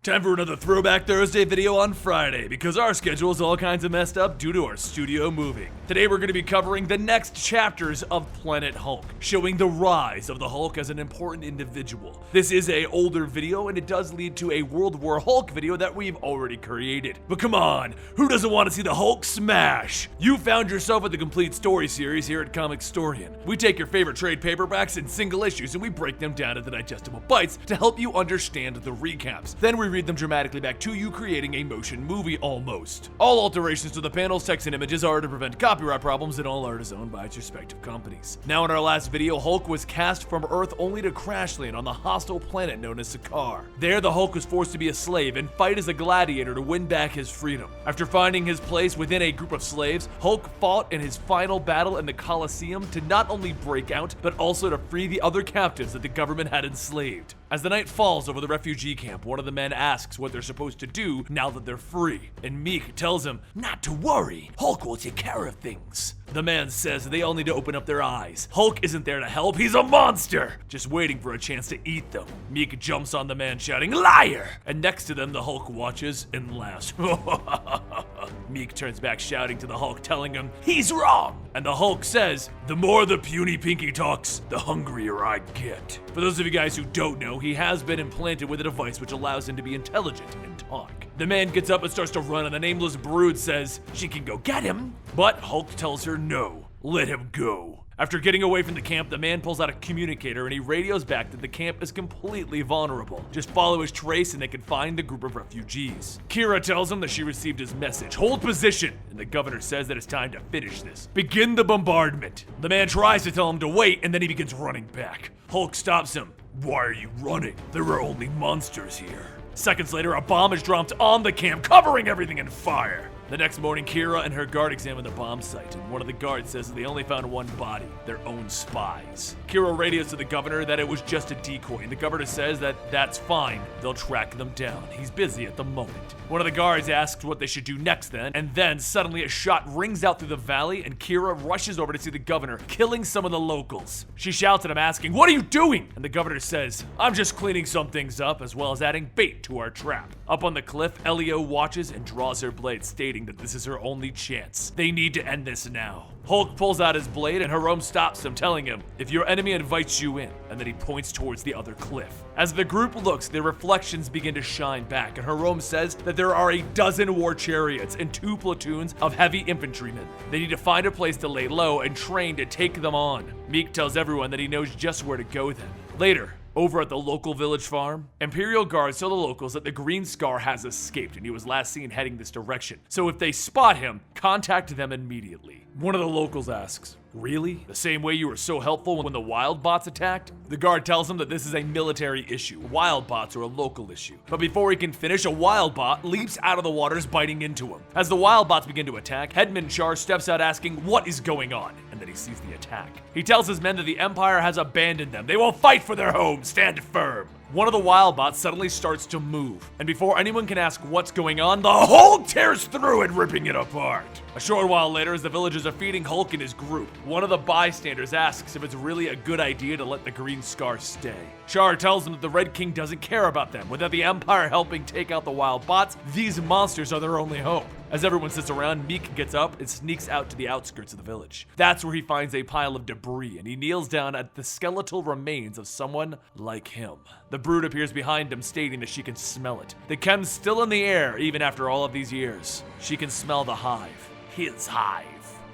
Time for another Throwback Thursday video on Friday, because our schedule is all kinds of messed up due to our studio moving. Today we're going to be covering the next chapters of Planet Hulk, showing the rise of the Hulk as an important individual. This is an older video, and it does lead to a World War Hulk video that we've already created. But come on, who doesn't want to see the Hulk smash? You found yourself at the complete story series here at Comicstorian. We take your favorite trade paperbacks and single issues and we break them down into digestible bites to help you understand the recaps. Then we read them dramatically back to you, creating a motion movie almost. All alterations to the panels, text, and images are to prevent copyright problems, and all art is owned by its respective companies. Now in our last video, Hulk was cast from Earth only to crash land on the hostile planet known as Sakaar. There, the Hulk was forced to be a slave and fight as a gladiator to win back his freedom. After finding his place within a group of slaves, Hulk fought in his final battle in the Colosseum to not only break out, but also to free the other captives that the government had enslaved. As the night falls over the refugee camp, one of the men asks what they're supposed to do now that they're free, and Meek tells him, "Not to worry, Hulk will take care of things." The man says they all need to open up their eyes. Hulk isn't there to help, he's a monster, just waiting for a chance to eat them. Meek jumps on the man shouting, "Liar!" And next to them, the Hulk watches and laughs. Meek turns back shouting to the Hulk, telling him, "He's wrong!" And the Hulk says, "The more the puny pinky talks, the hungrier I get." For those of you guys who don't know, he has been implanted with a device which allows him to be intelligent and talk. The man gets up and starts to run, and the nameless brood says she can go get him. But Hulk tells her no, let him go. After getting away from the camp, the man pulls out a communicator and he radios back that the camp is completely vulnerable. Just follow his trace and they can find the group of refugees. Kira tells him that she received his message. Hold position! And the governor says that it's time to finish this. Begin the bombardment. The man tries to tell him to wait, and then he begins running back. Hulk stops him. "Why are you running? There are only monsters here." Seconds later, a bomb is dropped on the camp, covering everything in fire. The next morning, Kira and her guard examine the bomb site, and one of the guards says that they only found one body, their own spies. Kira radios to the governor that it was just a decoy, and the governor says that that's fine, they'll track them down. He's busy at the moment. One of the guards asks what they should do next then, and then suddenly a shot rings out through the valley, and Kira rushes over to see the governor, killing some of the locals. She shouts at him asking, "What are you doing?" And the governor says, "I'm just cleaning some things up, as well as adding bait to our trap." Up on the cliff, Elio watches and draws her blade, stating that this is her only chance. They need to end this now. Hulk pulls out his blade and Jerome stops him, telling him, "If your enemy invites you in," and then he points towards the other cliff. As the group looks, their reflections begin to shine back, and Jerome says that there are a dozen war chariots and 2 platoons of heavy infantrymen. They need to find a place to lay low and train to take them on. Meek tells everyone that he knows just where to go then. Later, over at the local village farm, Imperial guards tell the locals that the Green Scar has escaped and he was last seen heading this direction. So if they spot him, contact them immediately. One of the locals asks, "Really? The same way you were so helpful when the wild bots attacked?" The guard tells him that this is a military issue. Wild bots are a local issue. But before he can finish, a wild bot leaps out of the waters, biting into him. As the wild bots begin to attack, Headman Char steps out asking what is going on, and then he sees the attack. He tells his men that the Empire has abandoned them. They will fight for their home. Stand firm. One of the wild bots suddenly starts to move, and before anyone can ask what's going on, the Hulk tears through it, ripping it apart. A short while later, as the villagers are feeding Hulk and his group, one of the bystanders asks if it's really a good idea to let the Green Scar stay. Char tells them that the Red King doesn't care about them. Without the Empire helping take out the wild bots, these monsters are their only hope. As everyone sits around, Meek gets up and sneaks out to the outskirts of the village. That's where he finds a pile of debris, and he kneels down at the skeletal remains of someone like him. The brood appears behind him, stating that she can smell it. The chem's still in the air, even after all of these years. She can smell the hive. His hive.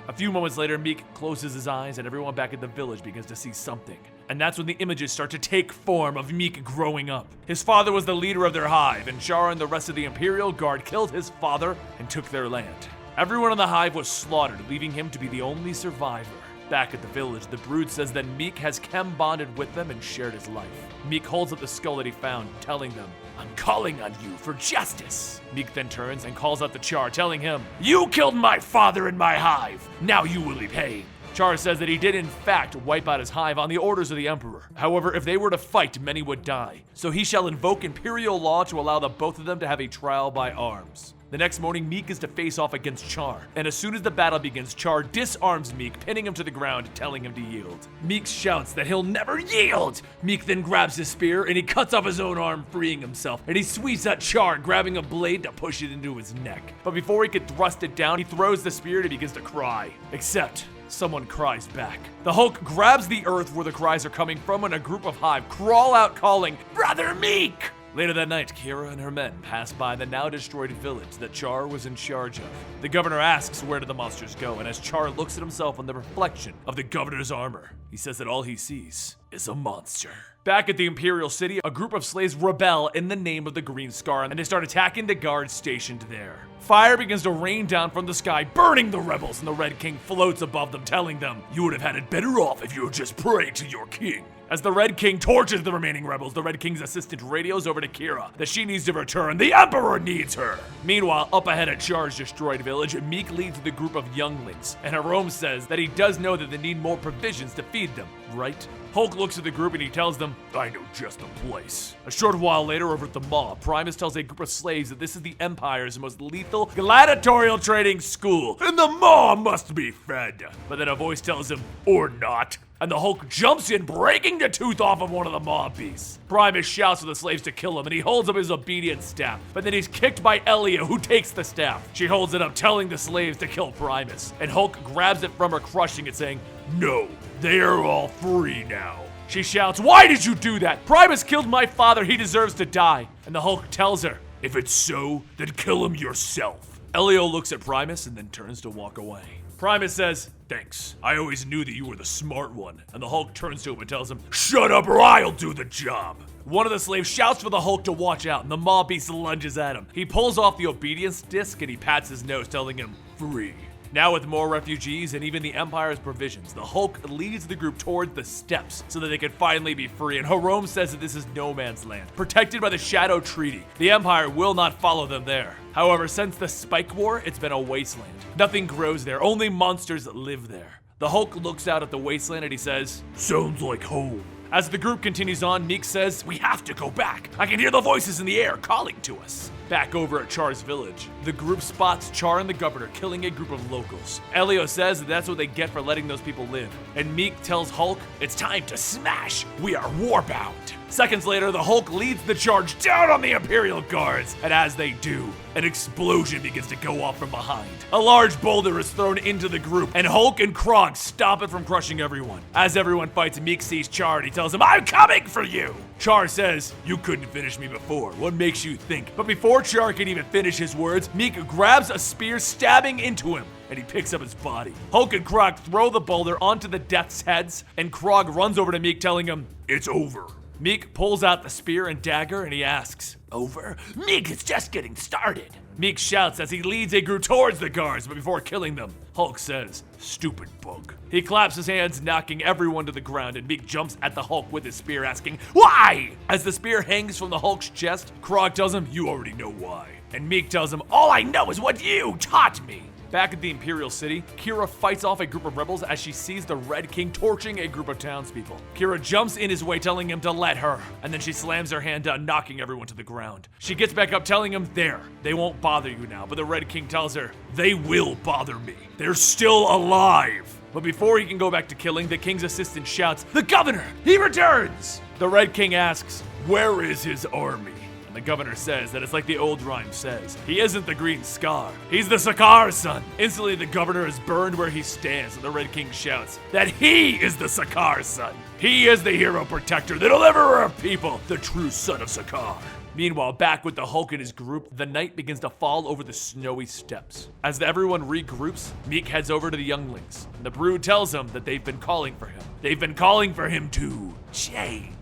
A few moments later, Meek closes his eyes, and everyone back at the village begins to see something. And that's when the images start to take form of Meek growing up. His father was the leader of their hive, and Char and the rest of the Imperial Guard killed his father and took their land. Everyone in the hive was slaughtered, leaving him to be the only survivor. Back at the village, the brood says that Meek has chem bonded with them and shared his life. Meek holds up the skull that he found, telling them, "I'm calling on you for justice." Meek then turns and calls out to Char, telling him, "You killed my father in my hive. Now you will be paying." Char says that he did in fact wipe out his hive on the orders of the Emperor. However, if they were to fight, many would die. So he shall invoke Imperial law to allow the both of them to have a trial by arms. The next morning, Meek is to face off against Char, and as soon as the battle begins, Char disarms Meek, pinning him to the ground, telling him to yield. Meek shouts that he'll never yield! Meek then grabs his spear, and he cuts off his own arm, freeing himself, and he sweeps at Char, grabbing a blade to push it into his neck. But before he could thrust it down, he throws the spear and he begins to cry. Except someone cries back. The Hulk grabs the earth where the cries are coming from, and a group of Hive crawl out calling, "Brother Meek!" Later that night, Kira and her men pass by the now destroyed village that Char was in charge of. The governor asks where did the monsters go, and as Char looks at himself in the reflection of the governor's armor, he says that all he sees is a monster. Back at the Imperial City, a group of slaves rebel in the name of the Green Scar, and they start attacking the guards stationed there. Fire begins to rain down from the sky, burning the rebels, and the Red King floats above them, telling them, "You would have had it better off if you would just pray to your king." As the Red King tortures the remaining rebels, the Red King's assistant radios over to Kira that she needs to return. The Emperor needs her! Meanwhile, up ahead at Char's destroyed village, Meek leads the group of younglings, and Jerome says that he does know that they need more provisions to feed them, right? Hulk looks at the group and he tells them, "I know just the place." A short while later, over at the mall, Primus tells a group of slaves that this is the Empire's most lethal gladiatorial training school, and the maw must be fed. But then a voice tells him, "Or not." And the Hulk jumps in, breaking the tooth off of one of the mob beasts. Primus shouts for the slaves to kill him, and he holds up his obedience staff. But then he's kicked by Elia, who takes the staff. She holds it up, telling the slaves to kill Primus. And Hulk grabs it from her, crushing it, saying, "No, they are all free now." She shouts, "Why did you do that? Primus killed my father, he deserves to die." And the Hulk tells her, "If it's so, then kill him yourself." Elio looks at Primus and then turns to walk away. Primus says, "Thanks. I always knew that you were the smart one." And the Hulk turns to him and tells him, "Shut up or I'll do the job." One of the slaves shouts for the Hulk to watch out, and the mob beast lunges at him. He pulls off the obedience disc and he pats his nose, telling him, "Free." Now with more refugees and even the Empire's provisions, the Hulk leads the group towards the steps so that they can finally be free, and Jerome says that this is no man's land, protected by the Shadow Treaty. The Empire will not follow them there. However, since the Spike War, it's been a wasteland. Nothing grows there, only monsters live there. The Hulk looks out at the wasteland and he says, "Sounds like home." As the group continues on, Meek says, "We have to go back. I can hear the voices in the air calling to us." Back over at Char's village, the group spots Char and the governor killing a group of locals. Elio says that that's what they get for letting those people live. And Meek tells Hulk, "It's time to smash. We are warbound." Seconds later, the Hulk leads the charge down on the Imperial Guards, and as they do, an explosion begins to go off from behind. A large boulder is thrown into the group, and Hulk and Krog stop it from crushing everyone. As everyone fights, Meek sees Char and he tells him, "I'm coming for you!" Char says, "You couldn't finish me before. What makes you think?" But before Char can even finish his words, Meek grabs a spear, stabbing into him, and he picks up his body. Hulk and Krog throw the boulder onto the Death's heads, and Krog runs over to Meek, telling him, "It's over." Meek pulls out the spear and dagger and he asks, "Over? Meek is just getting started." Meek shouts as he leads a group towards the guards, but before killing them, Hulk says, "Stupid bug." He claps his hands, knocking everyone to the ground, and Meek jumps at the Hulk with his spear, asking, "Why?" As the spear hangs from the Hulk's chest, Krog tells him, "You already know why." And Meek tells him, "All I know is what you taught me." Back at the Imperial City, Kira fights off a group of rebels as she sees the Red King torching a group of townspeople. Kira jumps in his way, telling him to let her, and then she slams her hand down, knocking everyone to the ground. She gets back up, telling him, "There, they won't bother you now," but the Red King tells her, "They will bother me. They're still alive." But before he can go back to killing, the king's assistant shouts, "The governor! He returns!" The Red King asks, "Where is his army?" The governor says that it's like the old rhyme says. He isn't the Green Scar. He's the Sakaar son. Instantly, the governor is burned where he stands, and the Red King shouts that he is the Sakaar son. He is the hero protector, the deliverer of people, the true son of Sakaar. Meanwhile, back with the Hulk and his group, the night begins to fall over the snowy steppes. As everyone regroups, Meek heads over to the younglings. And the brood tells him that they've been calling for him. They've been calling for him to change.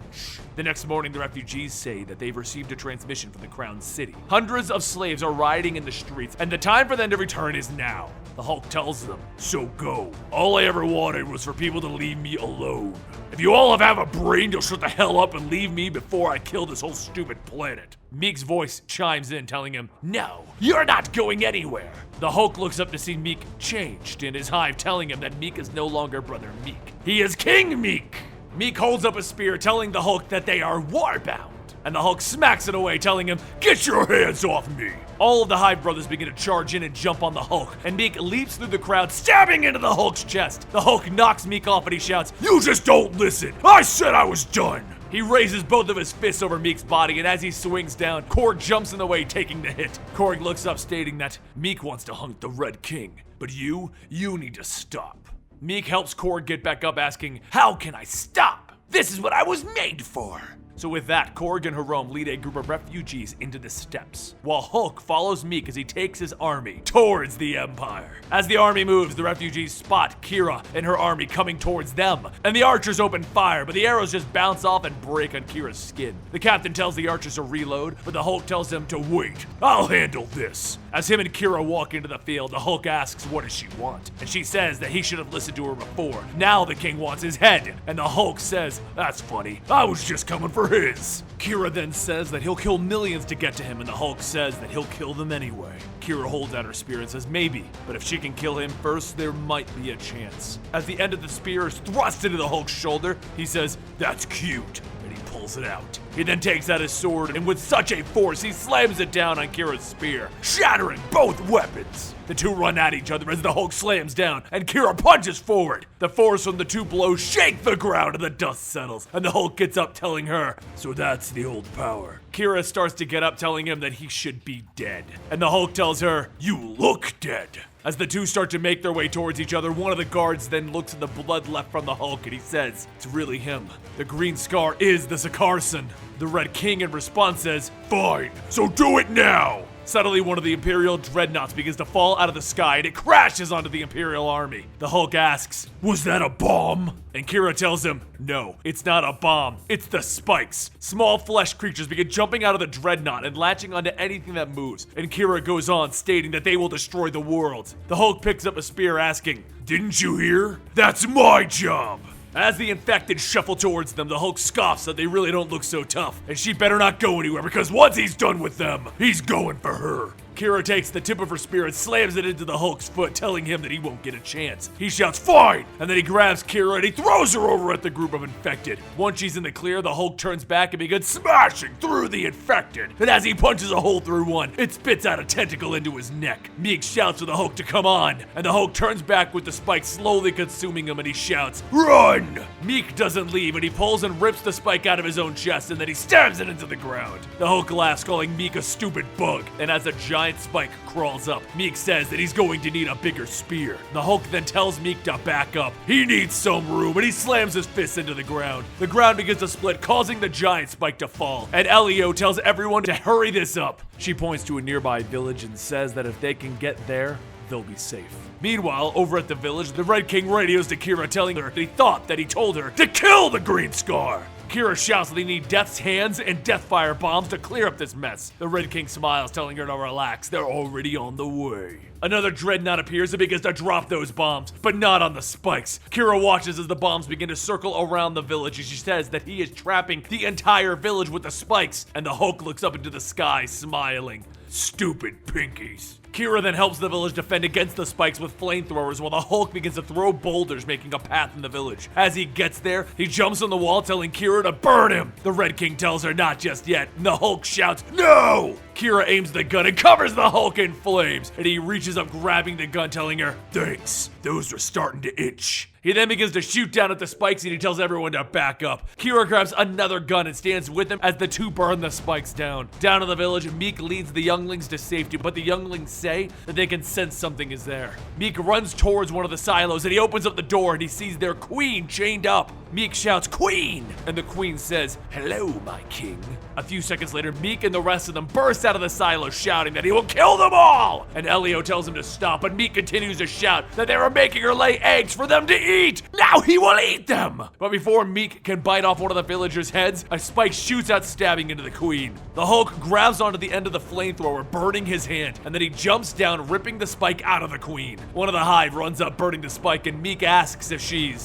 The next morning, the refugees say that they've received a transmission from the Crown City. Hundreds of slaves are rioting in the streets, and the time for them to return is now. The Hulk tells them, "So go. All I ever wanted was for people to leave me alone. If you all have a brain, you'll shut the hell up and leave me before I kill this whole stupid planet." Meek's voice chimes in, telling him, "No, you're not going anywhere." The Hulk looks up to see Meek changed in his hive, telling him that Meek is no longer Brother Meek. He is King Meek. Meek holds up a spear, telling the Hulk that they are warbound. and the Hulk smacks it away, telling him, "Get your hands off me!" All of the Hive brothers begin to charge in and jump on the Hulk, and Meek leaps through the crowd, stabbing into the Hulk's chest. The Hulk knocks Meek off and he shouts, "You just don't listen! I said I was done!" He raises both of his fists over Meek's body, and as he swings down, Korg jumps in the way, taking the hit. Korg looks up, stating that Meek wants to hunt the Red King, but you need to stop. Meek helps Korg get back up, asking, "How can I stop? This is what I was made for." So with that, Korg and Jerome lead a group of refugees into the steppes, while Hulk follows Meek as he takes his army towards the Empire. As the army moves, the refugees spot Kira and her army coming towards them, and the archers open fire, but the arrows just bounce off and break on Kira's skin. The captain tells the archers to reload, but the Hulk tells them to wait. "I'll handle this." As him and Kira walk into the field, the Hulk asks, what does she want? And she says that he should have listened to her before. Now the king wants his head, and the Hulk says, "That's funny, I was just coming for his." Kira then says that he'll kill millions to get to him, and the Hulk says that he'll kill them anyway. Kira holds out her spear and says maybe, but if she can kill him first, there might be a chance. As the end of the spear is thrust into the Hulk's shoulder, he says, "That's cute," and he pulls it out. He then takes out his sword, and with such a force, he slams it down on Kira's spear, shattering both weapons. The two run at each other as the Hulk slams down, and Kira punches forward. The force from the two blows shake the ground, and the dust settles, and the Hulk gets up, telling her, "So that's the old power." Kira starts to get up, telling him that he should be dead, and the Hulk tells her, "You look dead." As the two start to make their way towards each other, one of the guards then looks at the blood left from the Hulk and he says, "It's really him. The green scar is the Sakarsan." The Red King in response says, "Fine, so do it now." Suddenly, one of the Imperial dreadnoughts begins to fall out of the sky and it crashes onto the Imperial army. The Hulk asks, "Was that a bomb?" And Kira tells him, "No, it's not a bomb, it's the spikes." Small flesh creatures begin jumping out of the dreadnought and latching onto anything that moves. And Kira goes on, stating that they will destroy the world. The Hulk picks up a spear, asking, "Didn't you hear? That's my job." As the infected shuffle towards them, the Hulk scoffs that they really don't look so tough, and she better not go anywhere because once he's done with them, he's going for her. Kira takes the tip of her spear and slams it into the Hulk's foot, telling him that he won't get a chance. He shouts, "Fine!" And then he grabs Kira and he throws her over at the group of infected. Once she's in the clear, the Hulk turns back and begins smashing through the infected. And as he punches a hole through one, it spits out a tentacle into his neck. Meek shouts for the Hulk to come on, and the Hulk turns back with the spike slowly consuming him, and he shouts, "Run!" Meek doesn't leave, and he pulls and rips the spike out of his own chest, and then he stabs it into the ground. The Hulk laughs, calling Meek a stupid bug, and as a giant spike crawls up, Meek says that he's going to need a bigger spear. The Hulk then tells Meek to back up. He needs some room, and he slams his fist into the ground. The ground begins to split, causing the giant spike to fall, and Elio tells everyone to hurry this up. She points to a nearby village and says that if they can get there, they'll be safe. Meanwhile, over at the village, the Red King radios to Kira, telling her that he thought that he told her to kill the Green Scar. Kira shouts that they need Death's Hands and Deathfire bombs to clear up this mess. The Red King smiles, telling her to relax. They're already on the way. Another dreadnought appears and begins to drop those bombs, but not on the spikes. Kira watches as the bombs begin to circle around the village, and she says that he is trapping the entire village with the spikes, and the Hulk looks up into the sky, smiling. Stupid pinkies. Kira then helps the village defend against the spikes with flamethrowers while the Hulk begins to throw boulders, making a path in the village. As he gets there, he jumps on the wall, telling Kira to burn him. The Red King tells her not just yet, and the Hulk shouts, "No!" Kira aims the gun and covers the Hulk in flames, and he reaches up, grabbing the gun, telling her, "Thanks, those are starting to itch." He then begins to shoot down at the spikes, and he tells everyone to back up. Kira grabs another gun and stands with him as the two burn the spikes down. Down in the village, Meek leads the younglings to safety, but the younglings say that they can sense something is there. Meek runs towards one of the silos, and he opens up the door, and he sees their queen chained up. Meek shouts, "Queen!" And the queen says, "Hello, my king." A few seconds later, Meek and the rest of them burst out of the silo, shouting that he will kill them all! And Elio tells him to stop, but Meek continues to shout that they were making her lay eggs for them to eat! Now he will eat them! But before Meek can bite off one of the villagers' heads, a spike shoots out, stabbing into the queen. The Hulk grabs onto the end of the flamethrower, burning his hand, and then he jumps down, ripping the spike out of the queen. One of the hive runs up, burning the spike, and Meek asks if she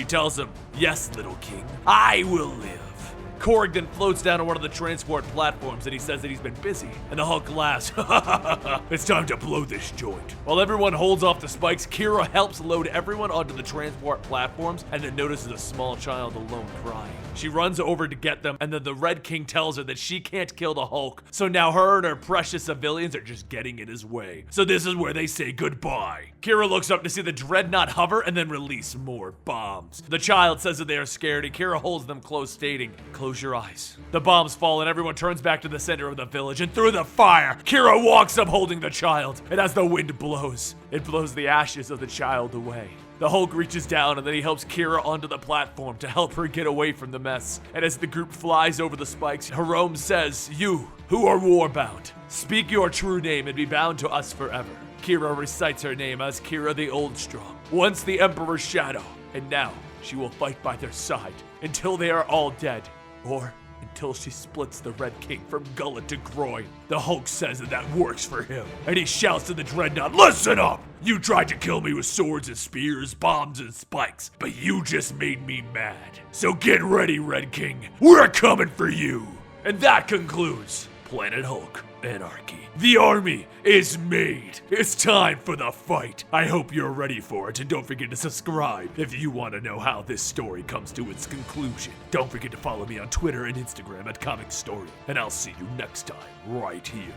tells him, "Yes, little king, I will live." Korg then floats down on one of the transport platforms and he says that he's been busy. And the Hulk laughs, it's time to blow this joint. While everyone holds off the spikes, Kira helps load everyone onto the transport platforms and then notices a small child alone crying. She runs over to get them, and then the Red King tells her that she can't kill the Hulk, so now her and her precious civilians are just getting in his way. So this is where they say goodbye. Kira looks up to see the Dreadnought hover and then release more bombs. The child says that they are scared, and Kira holds them close, stating, "Close your eyes." The bombs fall and everyone turns back to the center of the village, and through the fire, Kira walks up holding the child, and as the wind blows, it blows the ashes of the child away. The Hulk reaches down and then he helps Kira onto the platform to help her get away from the mess. And as the group flies over the spikes, Jerome says, "You, who are warbound, speak your true name and be bound to us forever." Kira recites her name as Kira the Old Strong, once the Emperor's shadow, and now she will fight by their side until they are all dead, or until she splits the Red King from gullet to groin. The Hulk says that works for him, and he shouts to the Dreadnought, "Listen up! You tried to kill me with swords and spears, bombs and spikes, but you just made me mad. So get ready, Red King. We're coming for you!" And that concludes Planet Hulk Anarchy. The army is made. It's time for the fight. I hope you're ready for it, and don't forget to subscribe if you want to know how this story comes to its conclusion. Don't forget to follow me on Twitter and Instagram at Comicstorian, and I'll see you next time right here.